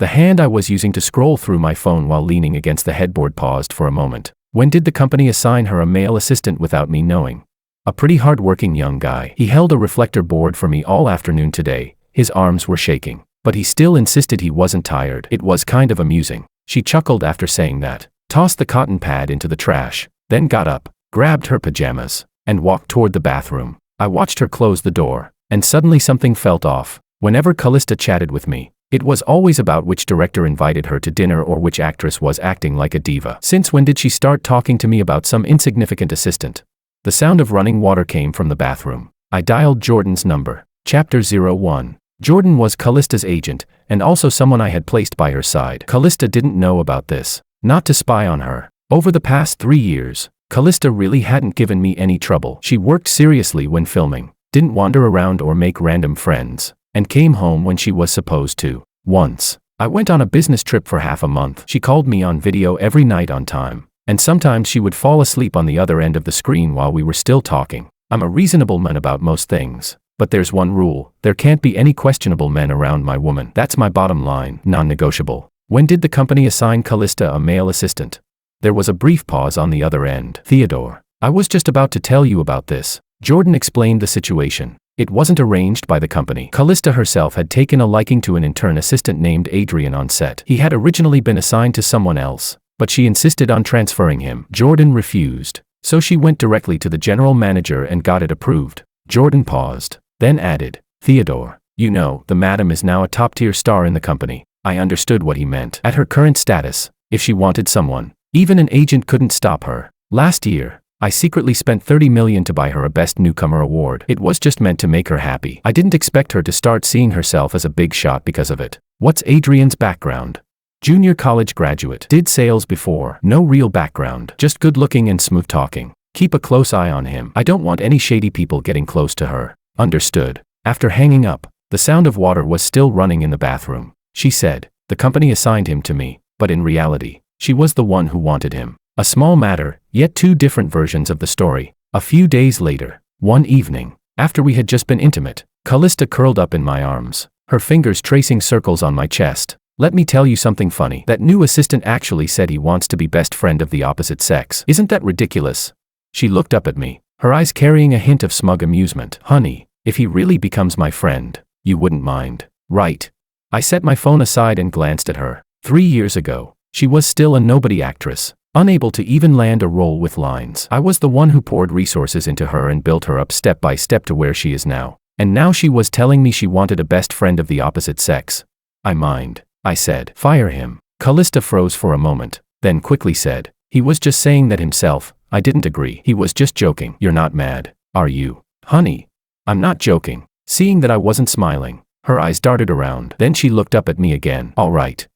The hand I was using to scroll through my phone while leaning against the headboard paused for a moment. When did the company assign her a male assistant without me knowing? A pretty hardworking young guy. He held a reflector board for me all afternoon today. His arms were shaking, but he still insisted he wasn't tired. It was kind of amusing. She chuckled after saying that, tossed the cotton pad into the trash, then got up, grabbed her pajamas, and walked toward the bathroom. I watched her close the door, and suddenly something felt off. Whenever Callista chatted with me, it was always about which director invited her to dinner or which actress was acting like a diva. Since when did she start talking to me about some insignificant assistant? The sound of running water came from the bathroom. I dialed Jordan's number. Chapter 01. Jordan was Callista's agent, and also someone I had placed by her side. Callista didn't know about this. Not to spy on her. Over the past 3 years, Callista really hadn't given me any trouble. She worked seriously when filming, didn't wander around or make random friends, and came home when she was supposed to. Once, I went on a business trip for half a month. She called me on video every night on time, and sometimes she would fall asleep on the other end of the screen while we were still talking. I'm a reasonable man about most things, but there's one rule: there can't be any questionable men around my woman. That's my bottom line, non-negotiable. When did the company assign Callista a male assistant? There was a brief pause on the other end. Theodore, I was just about to tell you about this. Jordan explained the situation. It wasn't arranged by the company. Callista herself had taken a liking to an intern assistant named Adrian on set. He had originally been assigned to someone else, but she insisted on transferring him. Jordan refused, so she went directly to the general manager and got it approved. Jordan paused, then added, Theodore, you know, the madam is now a top-tier star in the company. I understood what he meant. At her current status, if she wanted someone, even an agent couldn't stop her. Last year, I secretly spent $30 million to buy her a Best Newcomer award. It was just meant to make her happy. I didn't expect her to start seeing herself as a big shot because of it. What's Adrian's background? Junior college graduate. Did sales before. No real background. Just good looking and smooth talking. Keep a close eye on him. I don't want any shady people getting close to her. Understood. After hanging up, the sound of water was still running in the bathroom. She said, the company assigned him to me, but in reality, she was the one who wanted him. A small matter, yet two different versions of the story. A few days later, one evening, after we had just been intimate, Callista curled up in my arms, her fingers tracing circles on my chest. Let me tell you something funny. That new assistant actually said he wants to be best friend of the opposite sex. Isn't that ridiculous? She looked up at me, her eyes carrying a hint of smug amusement. Honey, if he really becomes my friend, you wouldn't mind, right? I set my phone aside and glanced at her. 3 years ago, she was still a nobody actress, unable to even land a role with lines. I was the one who poured resources into her and built her up step by step to where she is now. And now she was telling me she wanted a best friend of the opposite sex. I mind, I said. Fire him. Callista froze for a moment, then quickly said, he was just saying that himself. I didn't agree. He was just joking. You're not mad, are you? Honey, I'm not joking. Seeing that I wasn't smiling, her eyes darted around. Then she looked up at me again. All right.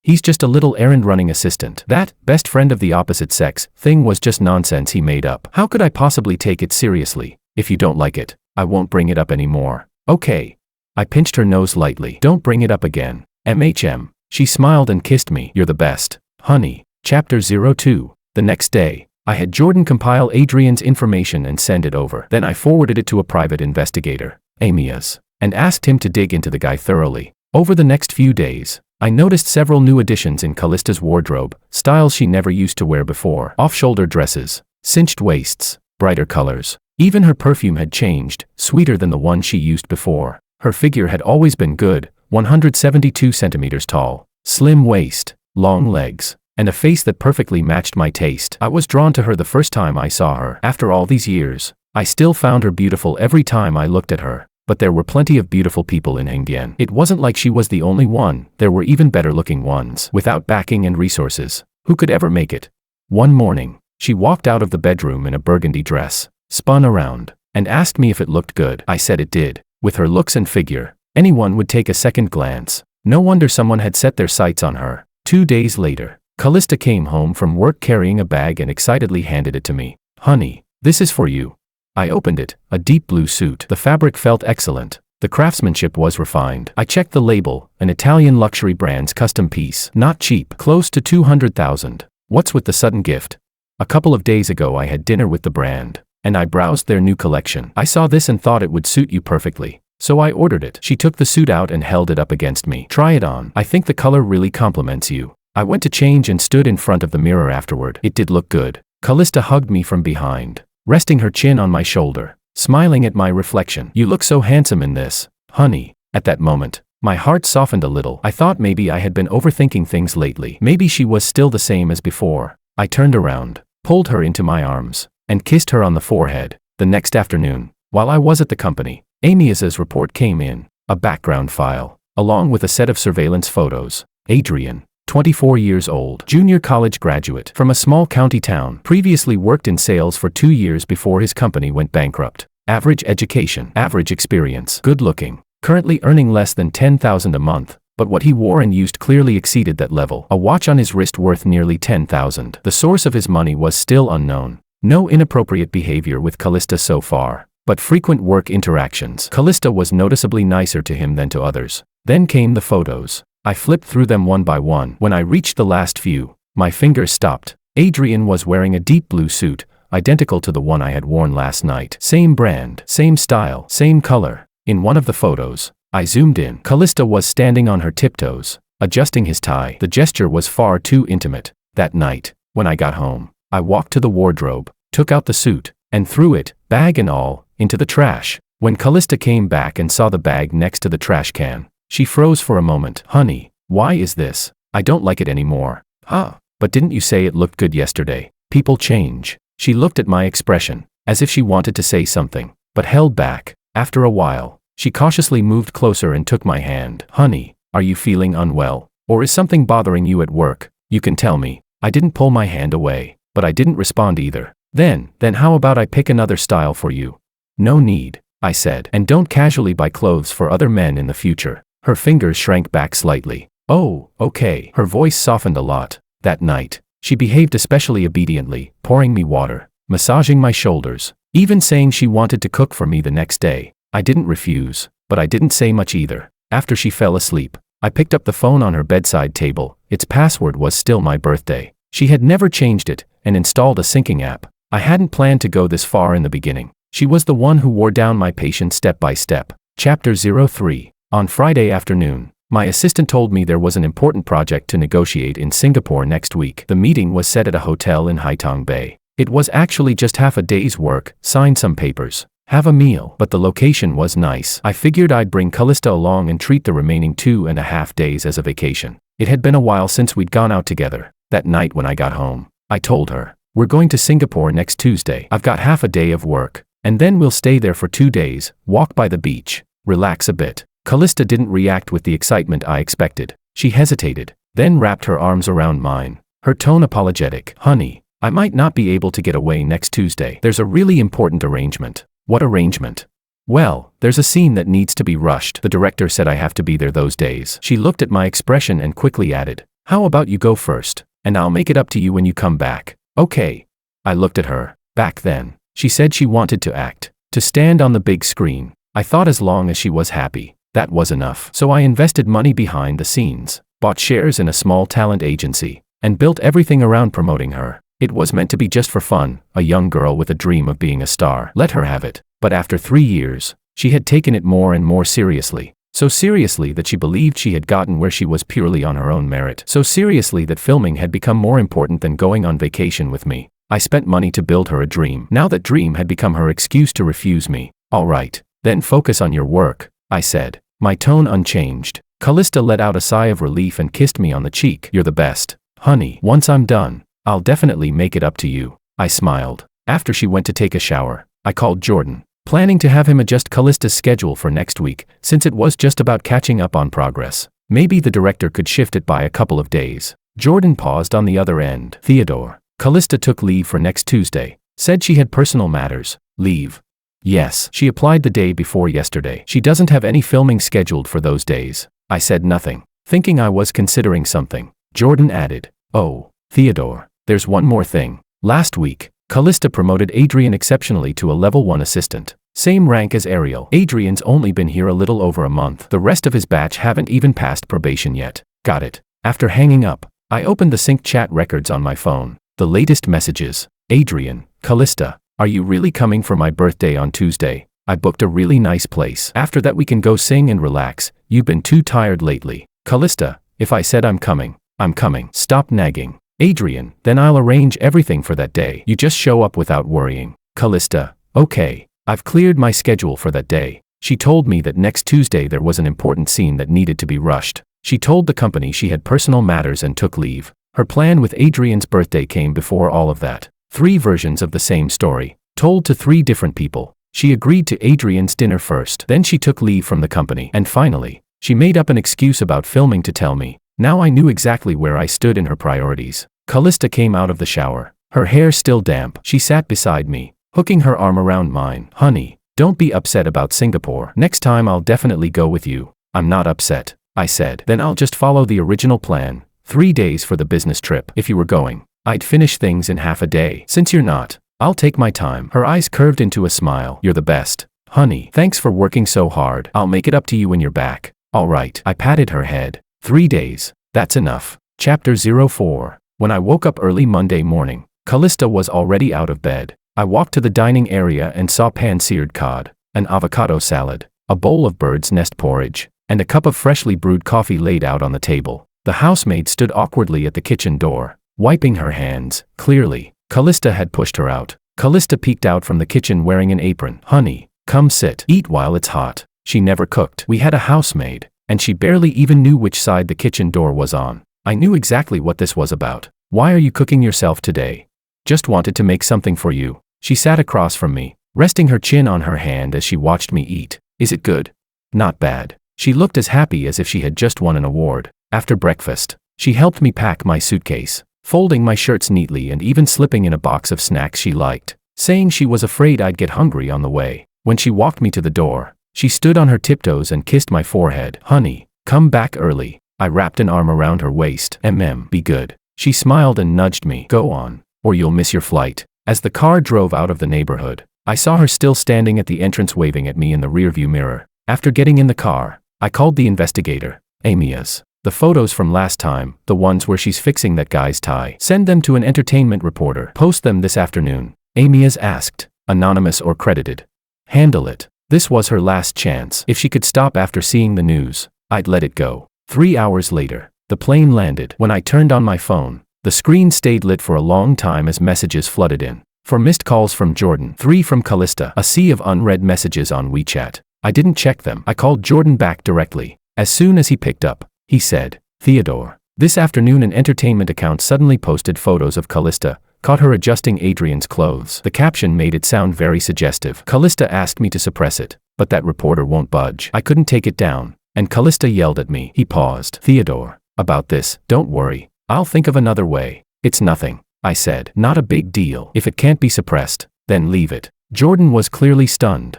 He's just a little errand-running assistant. That best friend of the opposite sex thing was just nonsense he made up. How could I possibly take it seriously? If you don't like it, I won't bring it up anymore. Okay. I pinched her nose lightly. Don't bring it up again. MHM. She smiled and kissed me. You're the best, honey. Chapter 02. The next day, I had Jordan compile Adrian's information and send it over. Then I forwarded it to a private investigator, Amias, and asked him to dig into the guy thoroughly. Over the next few days, I noticed several new additions in Callista's wardrobe, styles she never used to wear before. Off-shoulder dresses, cinched waists, brighter colors. Even her perfume had changed, sweeter than the one she used before. Her figure had always been good, 172 centimeters tall, slim waist, long legs, and a face that perfectly matched my taste. I was drawn to her the first time I saw her. After all these years, I still found her beautiful every time I looked at her. But there were plenty of beautiful people in Hengdian. It wasn't like she was the only one. There were even better-looking ones. Without backing and resources, who could ever make it? One morning, she walked out of the bedroom in a burgundy dress, spun around, and asked me if it looked good. I said it did. With her looks and figure, anyone would take a second glance. No wonder someone had set their sights on her. 2 days later, Callista came home from work carrying a bag and excitedly handed it to me. Honey, this is for you. I opened it, a deep blue suit. The fabric felt excellent. The craftsmanship was refined. I checked the label, an Italian luxury brand's custom piece. Not cheap, close to 200,000. What's with the sudden gift? A couple of days ago I had dinner with the brand, and I browsed their new collection. I saw this and thought it would suit you perfectly. So I ordered it. She took the suit out and held it up against me. Try it on. I think the color really compliments you. I went to change and stood in front of the mirror afterward. It did look good. Callista hugged me from behind, resting her chin on my shoulder, smiling at my reflection. You look so handsome in this, honey. At that moment, my heart softened a little. I thought maybe I had been overthinking things lately. Maybe she was still the same as before. I turned around, pulled her into my arms, and kissed her on the forehead. The next afternoon, while I was at the company, Amy's report came in, a background file, along with a set of surveillance photos. Adrian, 24 years old, junior college graduate from a small county town, previously worked in sales for 2 years before his company went bankrupt. Average education, average experience, good looking, currently earning less than $10,000 a month, but what he wore and used clearly exceeded that level. A watch on his wrist worth nearly $10,000. The source of his money was still unknown. No inappropriate behavior with Callista so far, but frequent work interactions. Callista was noticeably nicer to him than to others. Then came the photos. I flipped through them one by one. When I reached the last few, my fingers stopped. Adrian was wearing a deep blue suit, identical to the one I had worn last night. Same brand, same style, same color. In one of the photos, I zoomed in. Callista was standing on her tiptoes, adjusting his tie. The gesture was far too intimate. That night, when I got home, I walked to the wardrobe, took out the suit, and threw it, bag and all, into the trash. When Callista came back and saw the bag next to the trash can, she froze for a moment. Honey, why is this? I don't like it anymore. But didn't you say it looked good yesterday? People change. She looked at my expression, as if she wanted to say something, but held back. After a while, she cautiously moved closer and took my hand. Honey, are you feeling unwell? Or is something bothering you at work? You can tell me. I didn't pull my hand away, but I didn't respond either. Then how about I pick another style for you? No need, I said, and don't casually buy clothes for other men in the future. Her fingers shrank back slightly. Oh, okay. Her voice softened a lot. That night, she behaved especially obediently, pouring me water, massaging my shoulders, even saying she wanted to cook for me the next day. I didn't refuse, but I didn't say much either. After she fell asleep, I picked up the phone on her bedside table. Its password was still my birthday. She had never changed it, and installed a syncing app. I hadn't planned to go this far in the beginning. She was the one who wore down my patience step by step. Chapter 03. On Friday afternoon, my assistant told me there was an important project to negotiate in Singapore next week. The meeting was set at a hotel in Haitong Bay. It was actually just half a day's work, sign some papers, have a meal, but the location was nice. I figured I'd bring Callista along and treat the remaining 2.5 days as a vacation. It had been a while since we'd gone out together. That night when I got home, I told her, we're going to Singapore next Tuesday. I've got half a day of work, and then we'll stay there for 2 days, walk by the beach, relax a bit. Callista didn't react with the excitement I expected. She hesitated, then wrapped her arms around mine, her tone apologetic. Honey, I might not be able to get away next Tuesday. There's a really important arrangement. What arrangement? Well, there's a scene that needs to be rushed. The director said I have to be there those days. She looked at my expression and quickly added, how about you go first, and I'll make it up to you when you come back. Okay. I looked at her. Back then, she said she wanted to act, to stand on the big screen. I thought as long as she was happy, that was enough. So I invested money behind the scenes, bought shares in a small talent agency, and built everything around promoting her. It was meant to be just for fun, a young girl with a dream of being a star. Let her have it. But after 3 years, she had taken it more and more seriously. So seriously that she believed she had gotten where she was purely on her own merit. So seriously that filming had become more important than going on vacation with me. I spent money to build her a dream. Now that dream had become her excuse to refuse me. All right, then focus on your work, I said, my tone unchanged. Callista let out a sigh of relief and kissed me on the cheek. You're the best, honey. Once I'm done, I'll definitely make it up to you. I smiled. After she went to take a shower, I called Jordan, planning to have him adjust Callista's schedule for next week, since it was just about catching up on progress. Maybe the director could shift it by a couple of days. Jordan paused on the other end. Theodore, Callista took leave for next Tuesday. Said she had personal matters. Leave? Yes. She applied the day before yesterday. She doesn't have any filming scheduled for those days. I said nothing, thinking I was considering something. Jordan added, oh, Theodore, there's one more thing. Last week, Callista promoted Adrian exceptionally to a level 1 assistant. Same rank as Ariel. Adrian's only been here a little over a month. The rest of his batch haven't even passed probation yet. Got it. After hanging up, I opened the sync chat records on my phone. The latest messages. Adrian, Callista, are you really coming for my birthday on Tuesday? I booked a really nice place. After that we can go sing and relax. You've been too tired lately. Callista, if I said I'm coming, I'm coming. Stop nagging. Adrian, then I'll arrange everything for that day. You just show up without worrying. Callista, okay. I've cleared my schedule for that day. She told me that next Tuesday there was an important scene that needed to be rushed. She told the company she had personal matters and took leave. Her plan with Adrian's birthday came before all of that. 3 versions of the same story, told to 3 different people. She agreed to Adrian's dinner first, then she took leave from the company, and finally, she made up an excuse about filming to tell me. Now I knew exactly where I stood in her priorities. Callista came out of the shower, her hair still damp. She sat beside me, hooking her arm around mine. Honey, don't be upset about Singapore. Next time I'll definitely go with you. I'm not upset, I said. Then I'll just follow the original plan. 3 days for the business trip. If you were going, I'd finish things in half a day. Since you're not, I'll take my time. Her eyes curved into a smile. You're the best. Honey, thanks for working so hard. I'll make it up to you when you're back. All right. I patted her head. 3 days. That's enough. Chapter 04. When I woke up early Monday morning, Callista was already out of bed. I walked to the dining area and saw pan-seared cod, an avocado salad, a bowl of bird's nest porridge, and a cup of freshly brewed coffee laid out on the table. The housemaid stood awkwardly at the kitchen door, wiping her hands. Clearly, Callista had pushed her out. Callista peeked out from the kitchen wearing an apron. Honey, come sit. Eat while it's hot. She never cooked. We had a housemaid, and she barely even knew which side the kitchen door was on. I knew exactly what this was about. Why are you cooking yourself today? Just wanted to make something for you. She sat across from me, resting her chin on her hand as she watched me eat. Is it good? Not bad. She looked as happy as if she had just won an award. After breakfast, she helped me pack my suitcase, folding my shirts neatly and even slipping in a box of snacks she liked, saying she was afraid I'd get hungry on the way. When she walked me to the door, she stood on her tiptoes and kissed my forehead. Honey, come back early. I wrapped an arm around her waist. Be good. She smiled and nudged me. Go on, or you'll miss your flight. As the car drove out of the neighborhood, I saw her still standing at the entrance waving at me in the rearview mirror. After getting in the car, I called the investigator. Amia's. The photos from last time, the ones where she's fixing that guy's tie. Send them to an entertainment reporter. Post them this afternoon. Amia's asked. Anonymous or credited? Handle it. This was her last chance. If she could stop after seeing the news, I'd let it go. 3 hours later, the plane landed. When I turned on my phone, the screen stayed lit for a long time as messages flooded in. 4 missed calls from Jordan, 3 from Callista, a sea of unread messages on WeChat. I didn't check them. I called Jordan back directly. As soon as he picked up, he said, Theodore. This afternoon an entertainment account suddenly posted photos of Callista, caught her adjusting Adrian's clothes. The caption made it sound very suggestive. Callista asked me to suppress it, but that reporter won't budge. I couldn't take it down, and Callista yelled at me. He paused. Theodore, about this, don't worry. I'll think of another way. It's nothing, I said. Not a big deal. If it can't be suppressed, then leave it. Jordan was clearly stunned.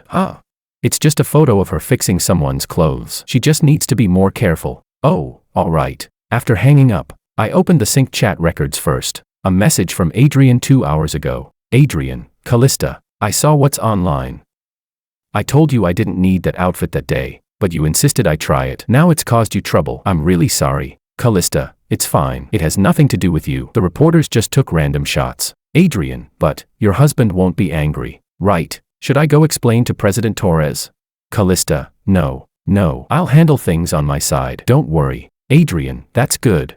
It's just a photo of her fixing someone's clothes. She just needs to be more careful. Oh, all right. After hanging up, I opened the sync chat records first. A message from Adrian 2 hours ago. Adrian, Callista, I saw what's online. I told you I didn't need that outfit that day, but you insisted I try it. Now it's caused you trouble. I'm really sorry. Callista, it's fine. It has nothing to do with you. The reporters just took random shots. Adrian, but your husband won't be angry, right? Should I go explain to President Torres? Callista, no, I'll handle things on my side. Don't worry. Adrian, that's good.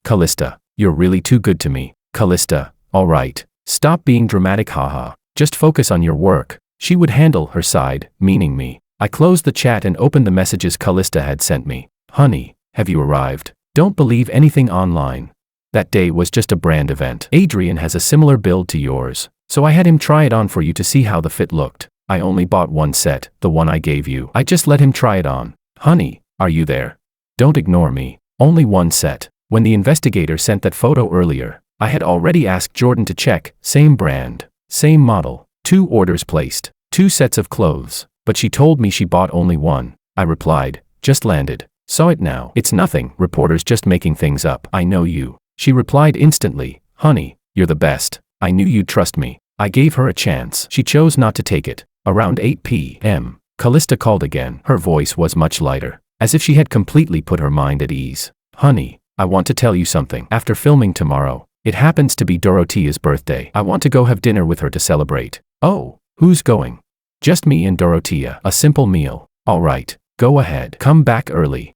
Callista, you're really too good to me. Callista, all right. Stop being dramatic, haha. Just focus on your work. She would handle her side, meaning me. I closed the chat and opened the messages Callista had sent me. Honey, have you arrived? Don't believe anything online. That day was just a brand event. Adrian has a similar build to yours, so I had him try it on for you to see how the fit looked. I only bought one set, the one I gave you. I just let him try it on. Honey, are you there? Don't ignore me. Only one set. When the investigator sent that photo earlier, I had already asked Jordan to check. Same brand, same model, 2 orders placed, 2 sets of clothes, but she told me she bought only one. I replied, just landed. Saw it now. It's nothing. Reporters just making things up. I know you. She replied instantly. Honey, you're the best. I knew you'd trust me. I gave her a chance. She chose not to take it. Around 8 p.m., Callista called again. Her voice was much lighter, as if she had completely put her mind at ease. Honey, I want to tell you something. After filming tomorrow, it happens to be Dorothea's birthday. I want to go have dinner with her to celebrate. Oh, who's going? Just me and Dorothea. A simple meal. All right. Go ahead. Come back early.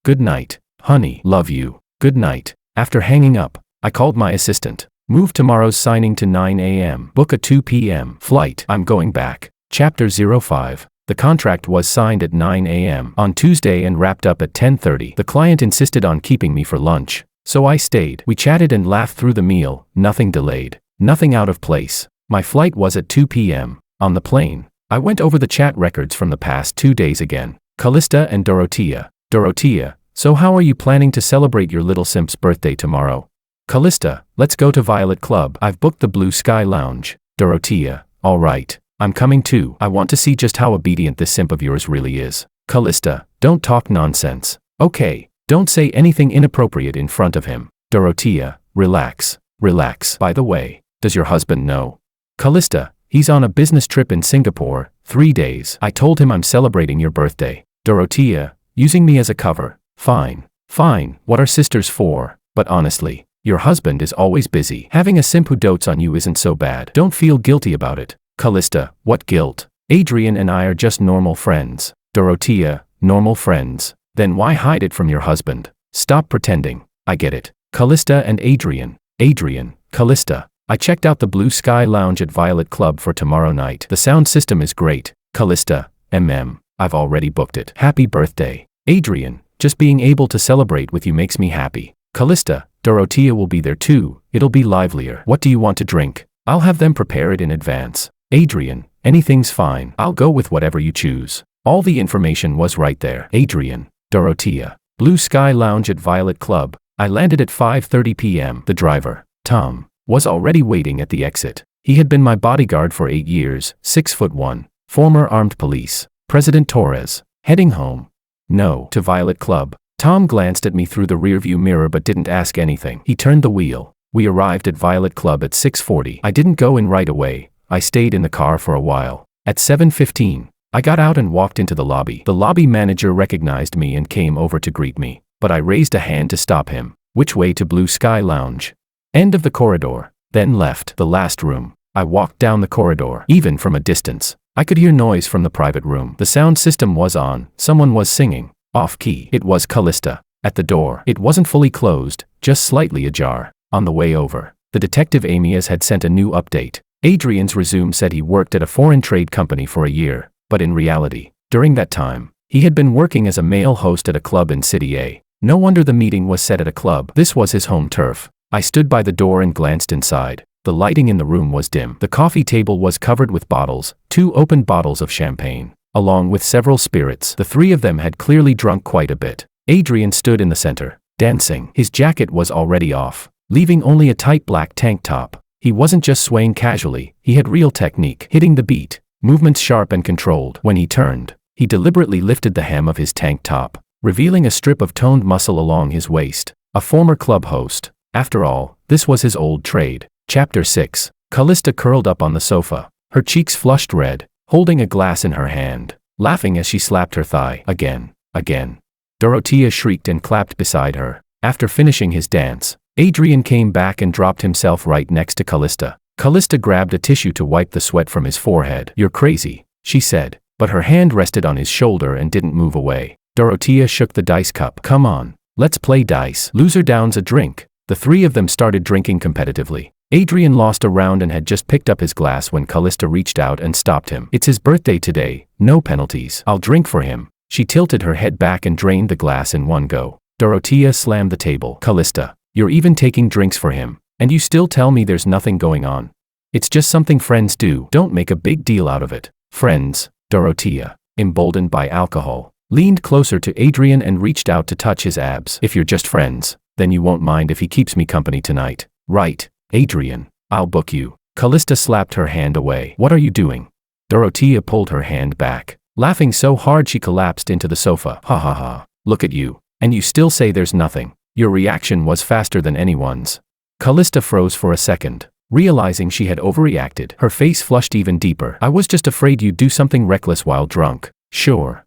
Good night. Honey. Love you. Good night. After hanging up, I called my assistant. Move tomorrow's signing to 9 a.m. Book a 2 p.m. flight. I'm going back. Chapter 05. The contract was signed at 9 a.m. on Tuesday and wrapped up at 10:30. The client insisted on keeping me for lunch, so I stayed. We chatted and laughed through the meal, nothing delayed, nothing out of place. My flight was at 2 p.m. On the plane, I went over the chat records from the past 2 days again. Callista and Dorothea. Dorothea, so how are you planning to celebrate your little simp's birthday tomorrow? Callista, let's go to Violet Club. I've booked the Blue Sky Lounge. Dorothea, all right. I'm coming too. I want to see just how obedient this simp of yours really is. Callista, don't talk nonsense. Okay, don't say anything inappropriate in front of him. Dorothea, relax. Relax. By the way, does your husband know? Callista, he's on a business trip in Singapore, 3 days. I told him I'm celebrating your birthday. Dorothea, using me as a cover. Fine. Fine, what are sisters for? But honestly, your husband is always busy. Having a simp who dotes on you isn't so bad. Don't feel guilty about it. Callista, what guilt? Adrian and I are just normal friends. Dorothea, normal friends. Then why hide it from your husband? Stop pretending. I get it. Callista and Adrian. Adrian, Callista. I checked out the Blue Sky Lounge at Violet Club for tomorrow night. The sound system is great. Callista, I've already booked it. Happy birthday. Adrian, just being able to celebrate with you makes me happy. Callista, Dorothea will be there too. It'll be livelier. What do you want to drink? I'll have them prepare it in advance. Adrian, anything's fine. I'll go with whatever you choose. All the information was right there. Adrian, Dorothea. Blue Sky Lounge at Violet Club. I landed at 5:30 p.m. The driver, Tom, was already waiting at the exit. He had been my bodyguard for 8 years, 6'1", former armed police. President Torres. Heading home. No. To Violet Club. Tom glanced at me through the rearview mirror but didn't ask anything. He turned the wheel. We arrived at Violet Club at 6:40. I didn't go in right away. I stayed in the car for a while. At 7:15, I got out and walked into the lobby. The lobby manager recognized me and came over to greet me, but I raised a hand to stop him. Which way to Blue Sky Lounge? End of the corridor. Then left. The last room. I walked down the corridor. Even from a distance, I could hear noise from the private room. The sound system was on. Someone was singing. Off key. It was Callista. At the door. It wasn't fully closed, just slightly ajar. On the way over, the detective Amias had sent a new update. Adrian's resume said he worked at a foreign trade company for a year, but in reality, during that time, he had been working as a male host at a club in City A. No wonder the meeting was set at a club. This was his home turf. I stood by the door and glanced inside. The lighting in the room was dim. The coffee table was covered with bottles, 2 open bottles of champagne, along with several spirits. The 3 of them had clearly drunk quite a bit. Adrian stood in the center, dancing. His jacket was already off, leaving only a tight black tank top. He wasn't just swaying casually, he had real technique, hitting the beat, movements sharp and controlled. When he turned, he deliberately lifted the hem of his tank top, revealing a strip of toned muscle along his waist. A former club host. After all, this was his old trade. Chapter 6. Callista curled up on the sofa, her cheeks flushed red, holding a glass in her hand, laughing as she slapped her thigh. Again. Dorothea shrieked and clapped beside her. After finishing his dance, Adrian came back and dropped himself right next to Callista. Callista grabbed a tissue to wipe the sweat from his forehead. "You're crazy," she said, but her hand rested on his shoulder and didn't move away. Dorothea shook the dice cup. "Come on, let's play dice. Loser downs a drink." The 3 of them started drinking competitively. Adrian lost a round and had just picked up his glass when Callista reached out and stopped him. "It's his birthday today, no penalties. I'll drink for him." She tilted her head back and drained the glass in one go. Dorothea slammed the table. "Callista, you're even taking drinks for him, and you still tell me there's nothing going on. It's just something friends do. Don't make a big deal out of it." "Friends?" Dorothea, emboldened by alcohol, leaned closer to Adrian and reached out to touch his abs. "If you're just friends, then you won't mind if he keeps me company tonight, right? Adrian, I'll book you." Callista slapped her hand away. "What are you doing?" Dorothea pulled her hand back, laughing so hard she collapsed into the sofa. "Ha ha ha, look at you, and you still say there's nothing. Your reaction was faster than anyone's." Callista froze for a second, realizing she had overreacted. Her face flushed even deeper. "I was just afraid you'd do something reckless while drunk." Sure,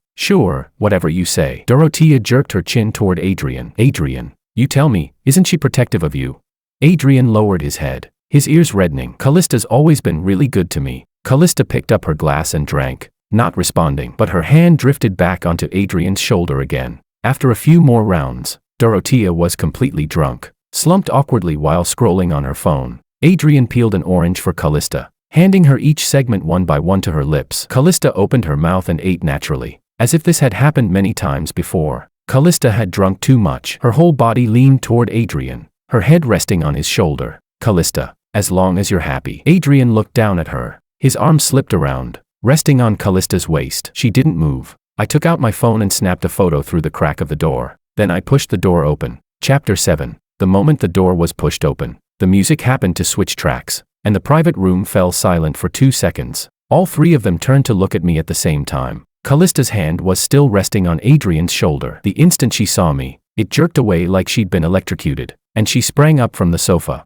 whatever you say." Dorothea jerked her chin toward Adrian. "Adrian, you tell me, isn't she protective of you?" Adrian lowered his head, his ears reddening. "Callista's always been really good to me. Callista picked up her glass and drank, not responding, but her hand drifted back onto Adrian's shoulder again. After a few more rounds, Dorothea was completely drunk, slumped awkwardly while scrolling on her phone. Adrian peeled an orange for Callista, handing her each segment one by one to her lips. Callista opened her mouth and ate naturally, as if this had happened many times before. Callista had drunk too much. Her whole body leaned toward Adrian, her head resting on his shoulder. Callista, as long as you're happy. Adrian looked down at her. His arm slipped around, resting on Callista's waist. She didn't move. I took out my phone and snapped a photo through the crack of the door. Then I pushed the door open. Chapter 7. The moment the door was pushed open, the music happened to switch tracks, and the private room fell silent for 2 seconds. All three of them turned to look at me at the same time. Callista's hand was still resting on Adrian's shoulder. The instant she saw me, it jerked away like she'd been electrocuted, and she sprang up from the sofa.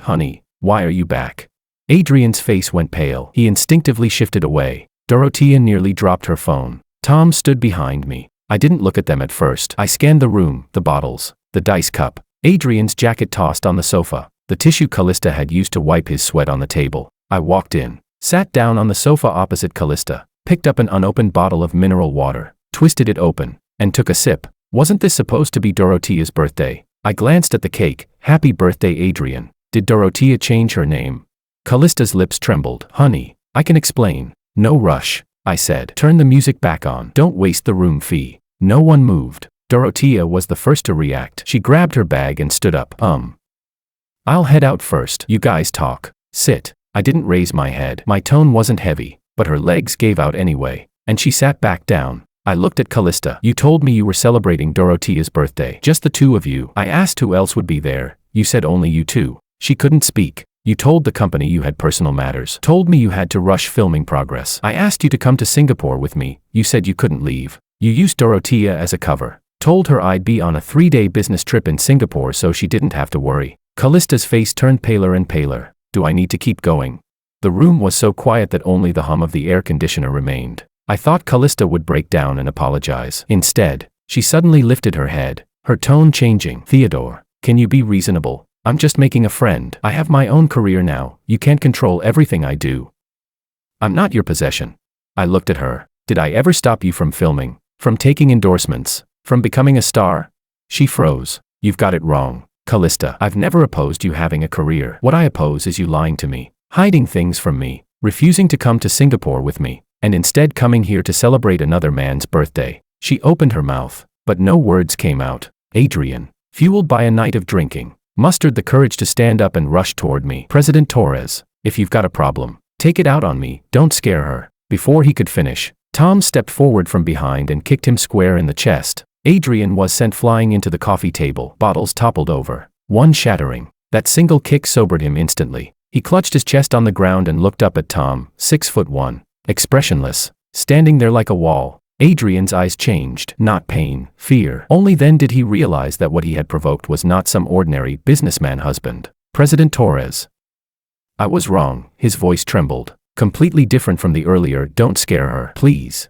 Honey, why are you back? Adrian's face went pale. He instinctively shifted away. Dorothea nearly dropped her phone. Tom stood behind me. I didn't look at them at first. I scanned the room, the bottles, the dice cup, Adrian's jacket tossed on the sofa, the tissue Callista had used to wipe his sweat on the table. I walked in, sat down on the sofa opposite Callista, picked up an unopened bottle of mineral water, twisted it open, and took a sip. Wasn't this supposed to be Dorothea's birthday? I glanced at the cake. Happy birthday, Adrian. Did Dorothea change her name? Callista's lips trembled. Honey, I can explain. No rush, I said. Turn the music back on. Don't waste the room fee. No one moved. Dorothea was the first to react. She grabbed her bag and stood up. I'll head out first. You guys talk. Sit. I didn't raise my head. My tone wasn't heavy, but her legs gave out anyway, and she sat back down. I looked at Callista. You told me you were celebrating Dorothea's birthday. Just the two of you. I asked who else would be there. You said only you two. She couldn't speak. You told the company you had personal matters. Told me you had to rush filming progress. I asked you to come to Singapore with me. You said you couldn't leave. You used Dorothea as a cover. Told her I'd be on a 3-day business trip in Singapore so she didn't have to worry. Callista's face turned paler and paler. Do I need to keep going? The room was so quiet that only the hum of the air conditioner remained. I thought Callista would break down and apologize. Instead, she suddenly lifted her head, her tone changing. Theodore, can you be reasonable? I'm just making a friend. I have my own career now. You can't control everything I do. I'm not your possession. I looked at her. Did I ever stop you from filming? From taking endorsements? From becoming a star? She froze. You've got it wrong, Callista. I've never opposed you having a career. What I oppose is you lying to me, hiding things from me, refusing to come to Singapore with me, and instead coming here to celebrate another man's birthday. She opened her mouth, but no words came out. Adrian, fueled by a night of drinking, mustered the courage to stand up and rush toward me. President Torres, if you've got a problem, take it out on me. Don't scare her. Before he could finish, Tom stepped forward from behind and kicked him square in the chest. Adrian was sent flying into the coffee table. Bottles toppled over, one shattering. That single kick sobered him instantly. He clutched his chest on the ground and looked up at Tom, 6'1", expressionless, standing there like a wall. Adrian's eyes changed. Not pain, fear. Only then did he realize that what he had provoked was not some ordinary businessman husband. President Torres. I was wrong. His voice trembled, completely different from the earlier, don't scare her, please.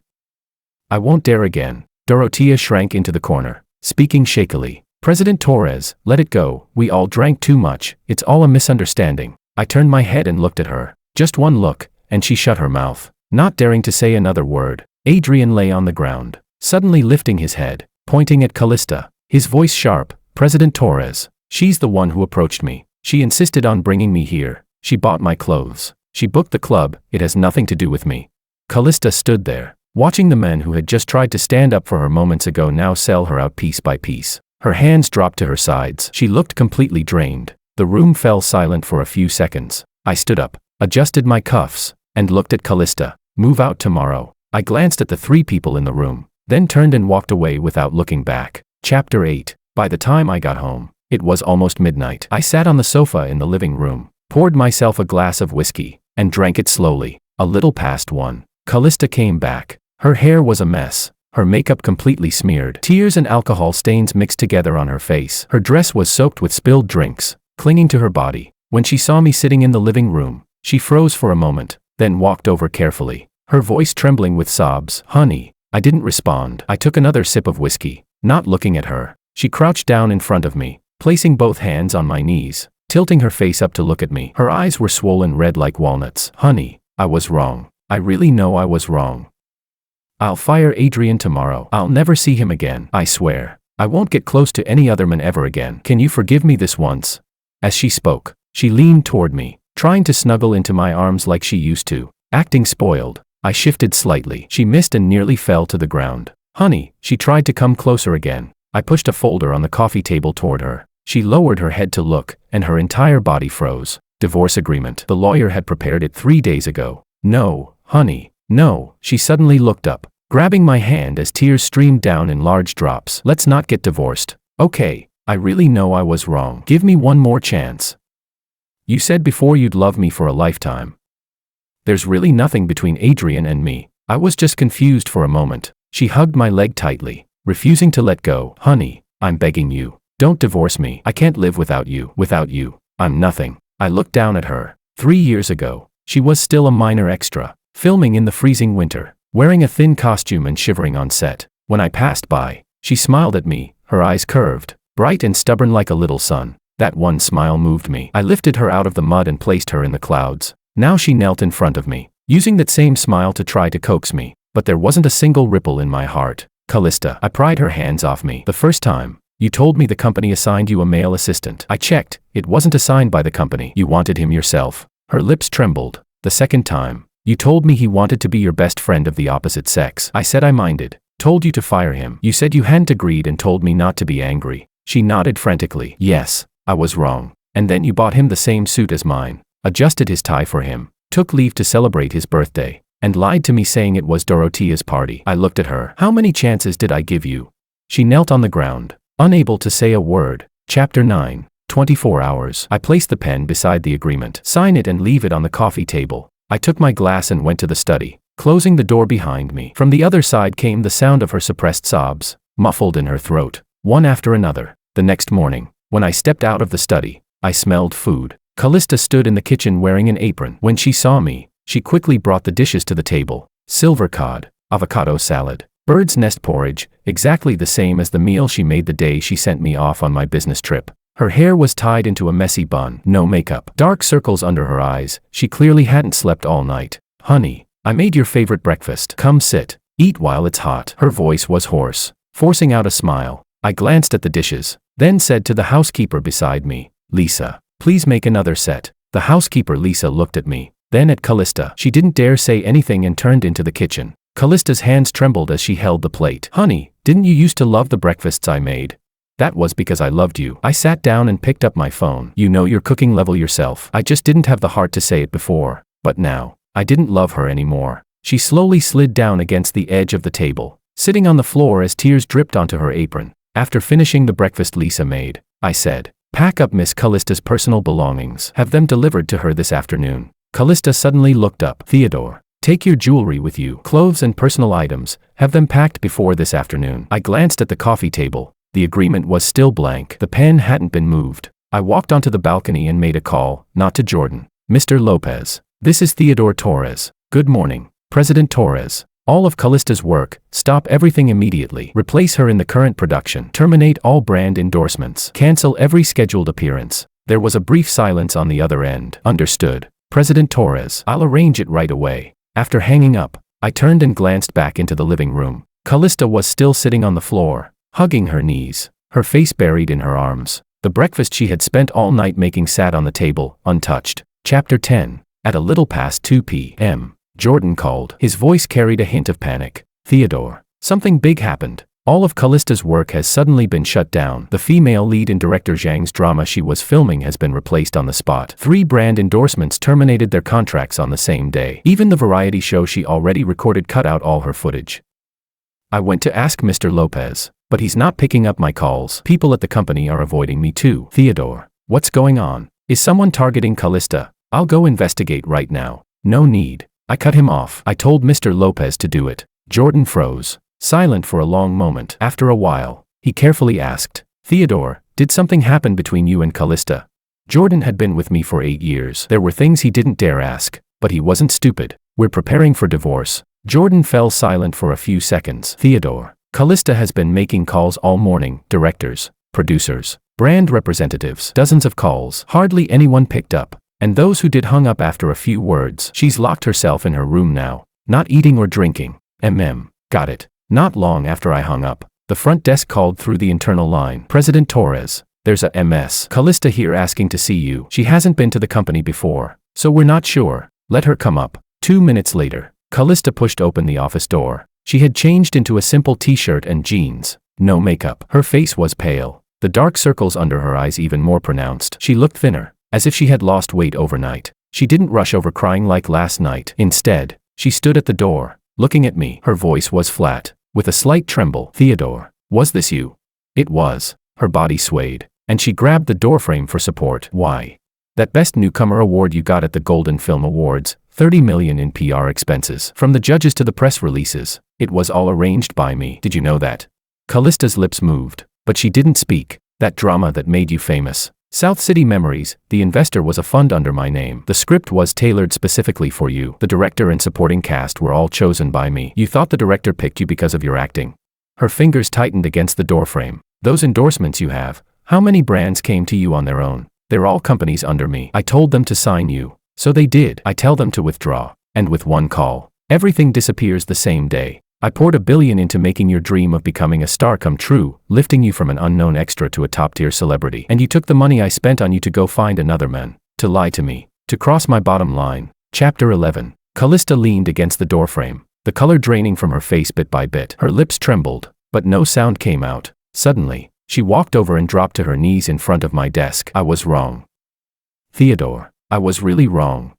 I won't dare again. Dorothea shrank into the corner, speaking shakily. President Torres, let it go. We all drank too much. It's all a misunderstanding. I turned my head and looked at her. Just one look, and she shut her mouth, not daring to say another word. Adrian lay on the ground, suddenly lifting his head, pointing at Callista, his voice sharp. President Torres, she's the one who approached me. She insisted on bringing me here. She bought my clothes. She booked the club. It has nothing to do with me. Callista stood there, watching the men who had just tried to stand up for her moments ago now sell her out piece by piece. Her hands dropped to her sides. She looked completely drained. The room fell silent for a few seconds. I stood up, adjusted my cuffs, and looked at Callista. Move out tomorrow. I glanced at the three people in the room, then turned and walked away without looking back. Chapter 8. By the time I got home, it was almost midnight. I sat on the sofa in the living room, poured myself a glass of whiskey, and drank it slowly. A little past 1, Callista came back. Her hair was a mess, her makeup completely smeared. Tears and alcohol stains mixed together on her face. Her dress was soaked with spilled drinks, clinging to her body. When she saw me sitting in the living room, she froze for a moment, then walked over carefully, her voice trembling with sobs. Honey. I didn't respond. I took another sip of whiskey, not looking at her. She crouched down in front of me, placing both hands on my knees, tilting her face up to look at me. Her eyes were swollen red like walnuts. Honey, I was wrong. I really know I was wrong. I'll fire Adrian tomorrow. I'll never see him again, I swear. I won't get close to any other man ever again. Can you forgive me this once? As she spoke, she leaned toward me, trying to snuggle into my arms like she used to. Acting spoiled, I shifted slightly. She missed and nearly fell to the ground. Honey, she tried to come closer again. I pushed a folder on the coffee table toward her. She lowered her head to look, and her entire body froze. Divorce agreement. The lawyer had prepared it 3 days ago. No, honey, no. She suddenly looked up, grabbing my hand as tears streamed down in large drops. Let's not get divorced. Okay, I really know I was wrong. Give me one more chance. You said before you'd love me for a lifetime. There's really nothing between Adrian and me. I was just confused for a moment. She hugged my leg tightly, refusing to let go. Honey, I'm begging you. Don't divorce me. I can't live without you. Without you, I'm nothing. I looked down at her. 3 years ago, she was still a minor extra, filming in the freezing winter, wearing a thin costume and shivering on set. When I passed by, she smiled at me, her eyes curved, bright and stubborn like a little sun. That one smile moved me. I lifted her out of the mud and placed her in the clouds. Now she knelt in front of me, using that same smile to try to coax me, but there wasn't a single ripple in my heart. Callista, I pried her hands off me. The first time, you told me the company assigned you a male assistant. I checked, it wasn't assigned by the company. You wanted him yourself. Her lips trembled. The second time, you told me he wanted to be your best friend of the opposite sex. I said I minded, told you to fire him. You said you hadn't agreed and told me not to be angry. She nodded frantically. Yes, I was wrong. And then you bought him the same suit as mine, adjusted his tie for him, took leave to celebrate his birthday, and lied to me saying it was Dorothea's party. I looked at her. How many chances did I give you? She knelt on the ground, unable to say a word. Chapter 9. 24 hours. I placed the pen beside the agreement. Sign it and leave it on the coffee table. I took my glass and went to the study, closing the door behind me. From the other side came the sound of her suppressed sobs, muffled in her throat, one after another. The next morning, when I stepped out of the study, I smelled food. Callista stood in the kitchen wearing an apron. When she saw me, she quickly brought the dishes to the table. Silver cod, avocado salad, bird's nest porridge, exactly the same as the meal she made the day she sent me off on my business trip. Her hair was tied into a messy bun, no makeup, dark circles under her eyes. She clearly hadn't slept all night. Honey, I made your favorite breakfast. Come sit, eat while it's hot. Her voice was hoarse, forcing out a smile. I glanced at the dishes, then said to the housekeeper beside me, Lisa, please make another set. The housekeeper Lisa looked at me, then at Callista. She didn't dare say anything and turned into the kitchen. Callista's hands trembled as she held the plate. Honey, didn't you used to love the breakfasts I made? That was because I loved you. I sat down and picked up my phone. You know your cooking level yourself. I just didn't have the heart to say it before. But now, I didn't love her anymore. She slowly slid down against the edge of the table, sitting on the floor as tears dripped onto her apron. After finishing the breakfast Lisa made, I said, pack up Miss Callista's personal belongings. Have them delivered to her this afternoon. Callista suddenly looked up. Theodore, take your jewelry with you. Clothes and personal items, have them packed before this afternoon. I glanced at the coffee table. The agreement was still blank. The pen hadn't been moved. I walked onto the balcony and made a call, not to Jordan. Mr. Lopez, this is Theodore Torres. Good morning, President Torres. All of Callista's work, stop everything immediately. Replace her in the current production. Terminate all brand endorsements. Cancel every scheduled appearance. There was a brief silence on the other end. Understood, President Torres. I'll arrange it right away. After hanging up, I turned and glanced back into the living room. Callista was still sitting on the floor, hugging her knees, her face buried in her arms. The breakfast she had spent all night making sat on the table, untouched. Chapter 10. At a little past 2 p.m., Jordan called. His voice carried a hint of panic. Theodore, something big happened. All of Callista's work has suddenly been shut down. The female lead in director Zhang's drama she was filming has been replaced on the spot. 3 brand endorsements terminated their contracts on the same day. Even the variety show she already recorded cut out all her footage. I went to ask Mr. Lopez, but he's not picking up my calls. People at the company are avoiding me too. Theodore, what's going on? Is someone targeting Callista? I'll go investigate right now. No need. I cut him off. I told Mr. Lopez to do it. Jordan froze, silent for a long moment. After a while, he carefully asked, Theodore, did something happen between you and Callista? Jordan had been with me for 8 years. There were things he didn't dare ask, but he wasn't stupid. We're preparing for divorce. Jordan fell silent for a few seconds. Theodore, Callista has been making calls all morning. Directors, producers, brand representatives, dozens of calls. Hardly anyone picked up. And those who did hung up after a few words. She's locked herself in her room now, not eating or drinking. Got it. Not long after I hung up, the front desk called through the internal line. President Torres, there's a Ms. Callista here asking to see you. She hasn't been to the company before, so we're not sure. Let her come up. 2 minutes later, Callista pushed open the office door. She had changed into a simple t-shirt and jeans. No makeup. Her face was pale, the dark circles under her eyes even more pronounced. She looked thinner, as if she had lost weight overnight. She didn't rush over crying like last night. Instead, she stood at the door, looking at me. Her voice was flat, with a slight tremble. Theodore, was this you? It was. Her body swayed, and she grabbed the doorframe for support. Why? That Best Newcomer award you got at the Golden Film Awards, $30 million in PR expenses. From the judges to the press releases, it was all arranged by me. Did you know that? Callista's lips moved, but she didn't speak. That drama that made you famous. South City Memories, the investor was a fund under my name. The script was tailored specifically for you. The director and supporting cast were all chosen by me. You thought the director picked you because of your acting. Her fingers tightened against the doorframe. Those endorsements you have, how many brands came to you on their own? They're all companies under me. I told them to sign you, so they did. I tell them to withdraw, and with one call, everything disappears the same day. I poured $1 billion into making your dream of becoming a star come true, lifting you from an unknown extra to a top-tier celebrity. And you took the money I spent on you to go find another man, to lie to me, to cross my bottom line. Chapter 11. Callista leaned against the doorframe, the color draining from her face bit by bit. Her lips trembled, but no sound came out. Suddenly, she walked over and dropped to her knees in front of my desk. I was wrong. Theodore, I was really wrong.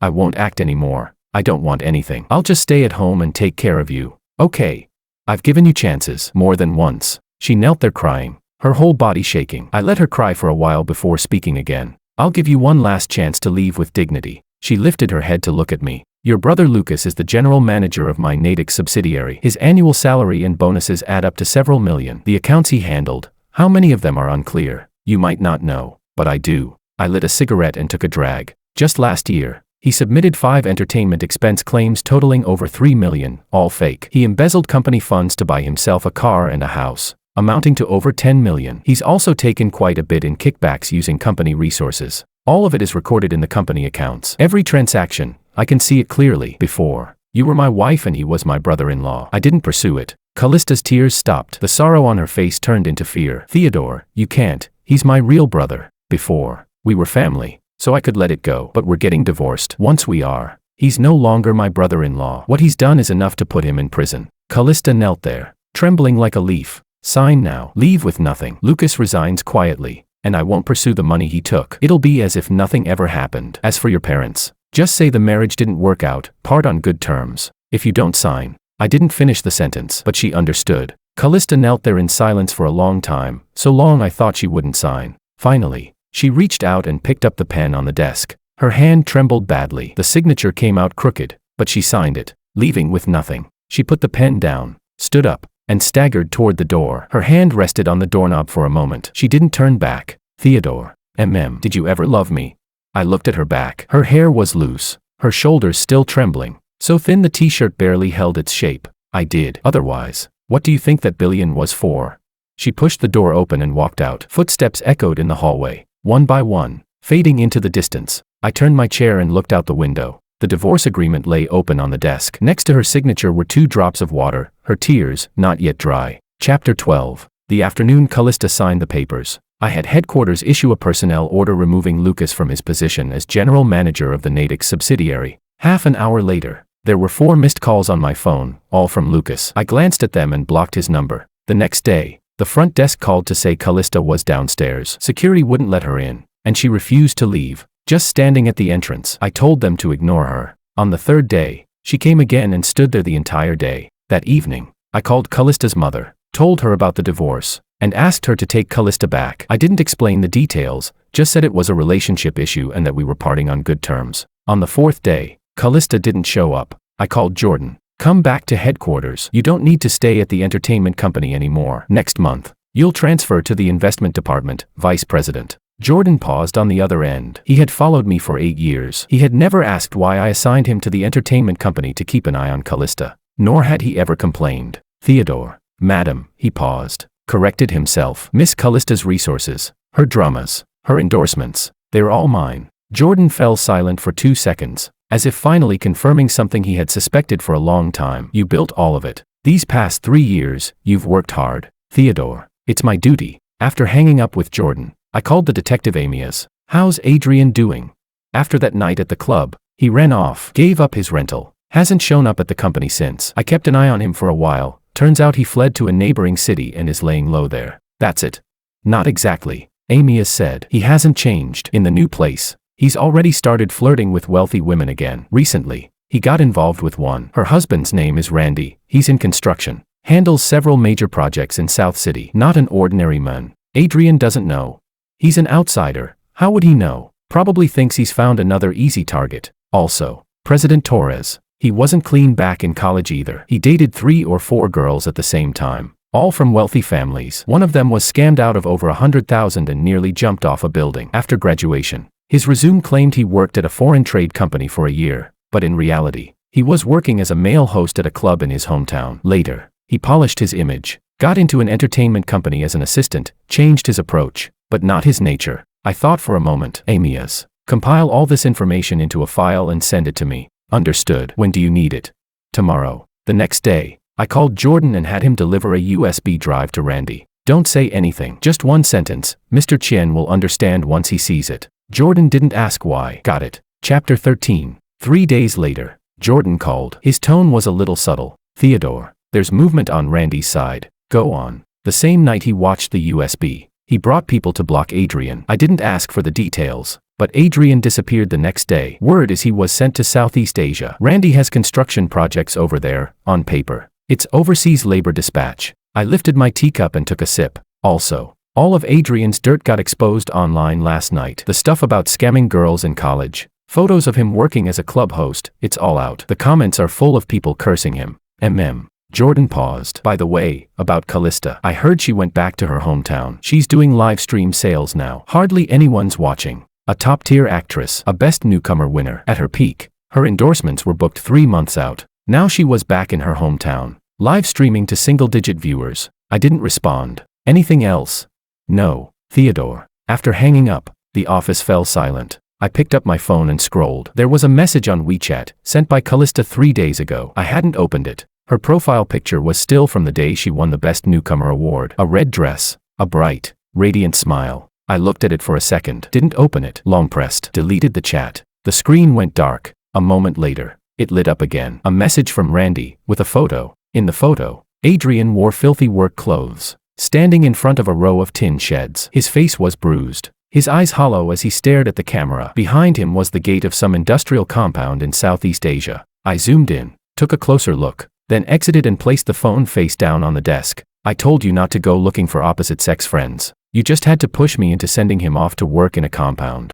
I won't act anymore. I don't want anything. I'll just stay at home and take care of you. Okay. I've given you chances, more than once. She knelt there crying, her whole body shaking. I let her cry for a while before speaking again. I'll give you one last chance to leave with dignity. She lifted her head to look at me. Your brother Lucas is the general manager of my Natick subsidiary. His annual salary and bonuses add up to several million. The accounts he handled, how many of them are unclear? You might not know, but I do. I lit a cigarette and took a drag. Just last year, he submitted 5 entertainment expense claims totaling over $3 million, all fake. He embezzled company funds to buy himself a car and a house, amounting to over $10 million. He's also taken quite a bit in kickbacks using company resources. All of it is recorded in the company accounts. Every transaction, I can see it clearly. Before, you were my wife and he was my brother-in-law. I didn't pursue it. Callista's tears stopped. The sorrow on her face turned into fear. Theodore, you can't. He's my real brother. Before, we were family, so I could let it go. But we're getting divorced. Once we are, he's no longer my brother-in-law. What he's done is enough to put him in prison. Callista knelt there, trembling like a leaf. Sign now. Leave with nothing. Lucas resigns quietly, and I won't pursue the money he took. It'll be as if nothing ever happened. As for your parents, just say the marriage didn't work out, part on good terms. If you don't sign. I didn't finish the sentence, but she understood. Callista knelt there in silence for a long time, so long I thought she wouldn't sign. Finally, she reached out and picked up the pen on the desk. Her hand trembled badly. The signature came out crooked, but she signed it, leaving with nothing. She put the pen down, stood up, and staggered toward the door. Her hand rested on the doorknob for a moment. She didn't turn back. Theodore, did you ever love me? I looked at her back. Her hair was loose, her shoulders still trembling, so thin the t-shirt barely held its shape. I did. Otherwise, what do you think that billion was for? She pushed the door open and walked out. Footsteps echoed in the hallway, one by one, fading into the distance. I turned my chair and looked out the window. The divorce agreement lay open on the desk. Next to her signature were 2 drops of water, her tears, not yet dry. Chapter 12. The afternoon Callista signed the papers. I had headquarters issue a personnel order removing Lucas from his position as general manager of the Natick subsidiary. Half an hour later, there were 4 missed calls on my phone, all from Lucas. I glanced at them and blocked his number. The next day, the front desk called to say Callista was downstairs. Security wouldn't let her in, and she refused to leave, just standing at the entrance. I told them to ignore her. On the 3rd day, she came again and stood there the entire day. That evening, I called Callista's mother, told her about the divorce, and asked her to take Callista back. I didn't explain the details, just said it was a relationship issue and that we were parting on good terms. On the 4th day, Callista didn't show up. I called Jordan. Come back to headquarters. You don't need to stay at the entertainment company anymore. Next month, you'll transfer to the investment department, vice president. Jordan paused on the other end. He had followed me for 8 years. He had never asked why I assigned him to the entertainment company to keep an eye on Callista, nor had he ever complained. Theodore, madam, he paused, corrected himself. Miss Callista's resources, her dramas, her endorsements, they're all mine. Jordan fell silent for 2 seconds, as if finally confirming something he had suspected for a long time. You built all of it. These past 3 years, you've worked hard. Theodore, it's my duty. After hanging up with Jordan, I called the detective Amias. How's Adrian doing? After that night at the club, he ran off, gave up his rental. Hasn't shown up at the company since. I kept an eye on him for a while. Turns out he fled to a neighboring city and is laying low there. That's it. Not exactly. Amias said. He hasn't changed. In the new place, he's already started flirting with wealthy women again. Recently, he got involved with one. Her husband's name is Randy. He's in construction. Handles several major projects in South City. Not an ordinary man. Adrian doesn't know. He's an outsider. How would he know? Probably thinks he's found another easy target. Also, President Torres. He wasn't clean back in college either. He dated 3 or 4 girls at the same time. All from wealthy families. One of them was scammed out of over $100,000 and nearly jumped off a building. After graduation, his resume claimed he worked at a foreign trade company for a year, but in reality, he was working as a male host at a club in his hometown. Later, he polished his image, got into an entertainment company as an assistant, changed his approach, but not his nature. I thought for a moment. Amias, compile all this information into a file and send it to me. Understood. When do you need it? Tomorrow. The next day, I called Jordan and had him deliver a USB drive to Randy. Don't say anything. Just one sentence. Mr. Chien will understand once he sees it. Jordan didn't ask why. Got it. Chapter 13. 3 days later, Jordan called. His tone was a little subtle. Theodore, there's movement on Randy's side. Go on. The same night he watched the USB, he brought people to block Adrian. I didn't ask for the details, but Adrian disappeared the next day. Word is he was sent to Southeast Asia. Randy has construction projects over there, on paper. It's overseas labor dispatch. I lifted my teacup and took a sip. Also, all of Adrian's dirt got exposed online last night. The stuff about scamming girls in college. Photos of him working as a club host, it's all out. The comments are full of people cursing him. Jordan paused. By the way, about Callista. I heard she went back to her hometown. She's doing live stream sales now. Hardly anyone's watching. A top-tier actress, a Best Newcomer winner. At her peak, her endorsements were booked 3 months out. Now she was back in her hometown, live streaming to single-digit viewers. I didn't respond. Anything else? No. Theodore. After hanging up, the office fell silent. I picked up my phone and scrolled. There was a message on WeChat, sent by Callista 3 days ago. I hadn't opened it. Her profile picture was still from the day she won the Best Newcomer award. A red dress, a bright, radiant smile. I looked at it for a second, didn't open it. Long pressed, deleted the chat. The screen went dark. A moment later, it lit up again. A message from Randy, with a photo. In the photo, Adrian wore filthy work clothes, standing in front of a row of tin sheds. His face was bruised, his eyes hollow as he stared at the camera. Behind him was the gate of some industrial compound in Southeast Asia. I zoomed in, took a closer look, then exited and placed the phone face down on the desk. I told you not to go looking for opposite-sex friends. You just had to push me into sending him off to work in a compound.